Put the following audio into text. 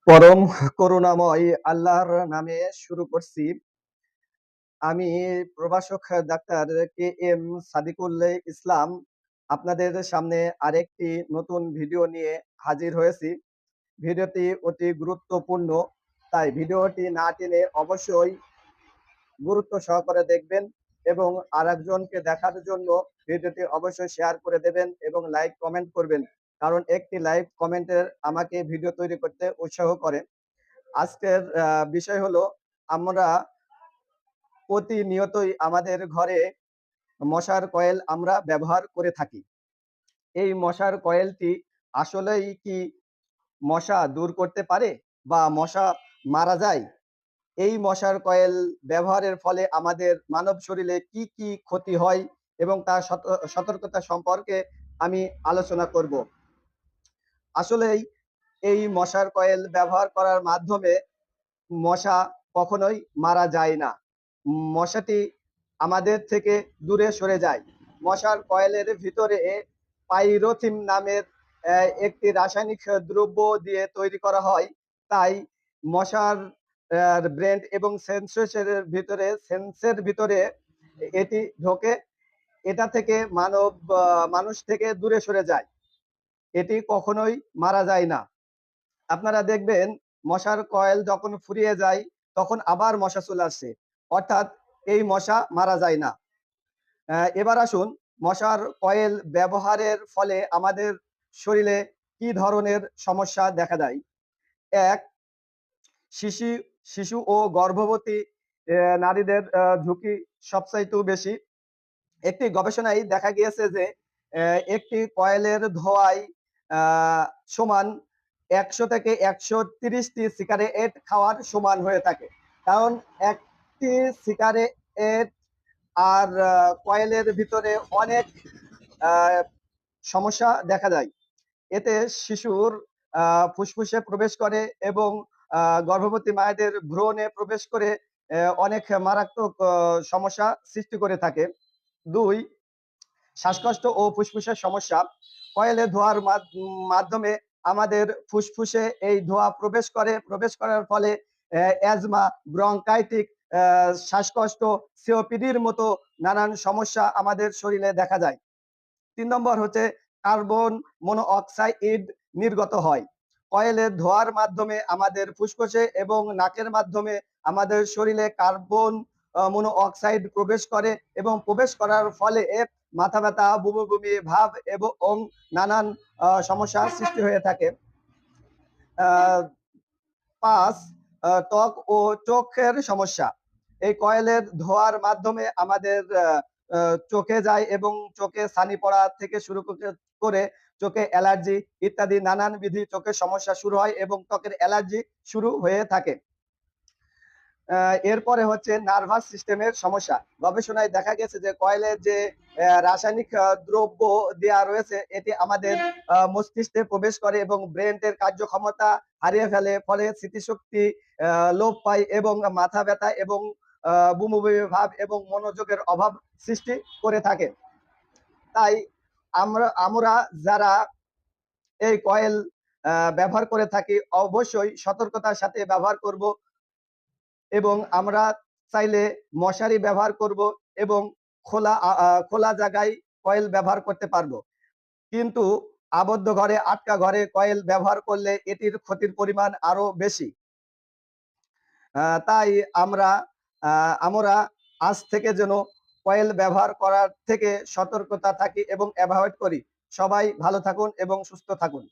পরম করুণাময় আল্লাহর নামে শুরু করছি। আমি প্রভাষক ডাক্তার কে এম সাদিকুল ইসলাম আপনাদের সামনে আরেকটি নতুন ভিডিও নিয়ে হাজির হয়েছি। ভিডিওটি অতি গুরুত্বপূর্ণ, তাই ভিডিওটি না টেনে অবশ্যই গুরুত্ব সহকারে দেখবেন এবং আরেকজনকে দেখার জন্য ভিডিওটি অবশ্যই শেয়ার করে দেবেন এবং লাইক কমেন্ট করবেন, কারণ একটি লাইক কমেন্টের আমাকে ভিডিও তৈরি করতে উৎসাহ করে। আজকের বিষয় হলো, আমরা প্রতিনিয়তই আমাদের ঘরে মশার কয়েল আমরা ব্যবহার করে থাকি। এই মশার কয়েলটি আসলেই কি মশা দূর করতে পারে বা মশা মারা যায়? এই মশার কয়েল ব্যবহারের ফলে আমাদের মানব শরীরে কি কি ক্ষতি হয় এবং তার সতর্কতা সম্পর্কে আমি আলোচনা করব। আসলেই এই মশার কয়েল ব্যবহার করার মাধ্যমে মশা কখনোই মারা যায় না। মশাটি আমাদের থেকে দূরে সরে যায়। মশার কয়েলের ভিতরে পাইরোথিন নামের একটি রাসায়নিক দ্রব্য দিয়ে তৈরি করা হয়। তাই মশার ব্রেন এবং সেন্সের ভিতরে এটি ঢোকে। এটা থেকে মানুষ থেকে দূরে সরে যায়। এটি কখনোই মারা যায় না। আপনারা দেখবেন মশার কয়েল যখন ফুরিয়ে যায় তখন আবার মশা চলে আসছে, অর্থাৎ এই মশা মারা যায় না। এবার আসুন, মশার কয়েল ব্যবহারের ফলে আমাদের শরীরে কি ধরনের সমস্যা দেখা যায়। এক, শিশু শিশু ও গর্ভবতী নারীদের ঝুঁকি সবচাইতে বেশি। একটি গবেষণায় দেখা গিয়েছে যে একটি কয়েলের ধোঁয়ায় সমান ১০০ থেকে ১৩০টি সিগারেট খাওয়ার সমান হয়ে থাকে। কারণ একটি সিগারেট আর কয়েলের ভিতরে অনেক সমস্যা দেখা যায়। এতে শিশুর ফুসফুসে প্রবেশ করে এবং গর্ভবতী মায়েদের ভ্রূণে প্রবেশ করে অনেক মারাত্মক সমস্যা সৃষ্টি করে থাকে। ২, শ্বাসকষ্ট ও ফুসফুসের সমস্যা। কয়েলে ধোঁয়ার মাধ্যমে আমাদের ফুসফুসে এই ধোঁয়া প্রবেশ করার ফলে অ্যাজমা, ব্রঙ্কাইটিস, শ্বাসকষ্ট, সিওপিডির মতো নানান সমস্যা আমাদের শরীরে দেখা যায়। ৩ নম্বর হচ্ছে কার্বন মনোঅক্সাইড নির্গত হয়। কয়েলের ধোঁয়ার মাধ্যমে আমাদের ফুসফুসে এবং নাকের মাধ্যমে আমাদের শরীরে কার্বন মনোঅক্সাইড প্রবেশ করে এবং প্রবেশ করার ফলে মাথা ব্যথা, বমি বমি ভাব এবং নানান সমস্যার সৃষ্টি হয়ে থাকে। ৫, ত্বক ও চোখের সমস্যা। এই কয়েলের ধোঁয়ার মাধ্যমে আমাদের চোখে যায় এবং চোখে ছানি পড়া থেকে শুরু করে চোখে অ্যালার্জি ইত্যাদি নানানবিধি চোখের সমস্যা শুরু হয় এবং ত্বকের অ্যালার্জি শুরু হয়ে থাকে। এরপরে হচ্ছে নার্ভাস সিস্টেমের সমস্যা। গবেষণায় দেখা গেছে যে কয়েলের যে রাসায়নিক দ্রব্য দেয়া রয়েছে, এটি আমাদের মস্তিষ্কে প্রবেশ করে এবং ব্রেনের কার্যক্ষমতা হারিয়ে ফেলে, ফলে স্মৃতিশক্তি লোপ পায় এবং মাথা ব্যথা এবং বমি বমি ভাব এবং মনোযোগের অভাব সৃষ্টি করে থাকে। তাই আমরা যারা এই কয়েল ব্যবহার করে থাকি অবশ্যই সতর্কতার সাথে ব্যবহার করব এবং আমরা চাইলে মশারি ব্যবহার করব এবং খোলা জায়গায় কয়েল ব্যবহার করতে পারবো। কিন্তু আবদ্ধ ঘরে, আটকা ঘরে কয়েল ব্যবহার করলে এটির ক্ষতির পরিমাণ আরো বেশি। তাই আমরা আজ থেকে যেন কয়েল ব্যবহার করার থেকে সতর্কতা থাকি এবং অ্যাভয়েড করি। সবাই ভালো থাকুন এবং সুস্থ থাকুন।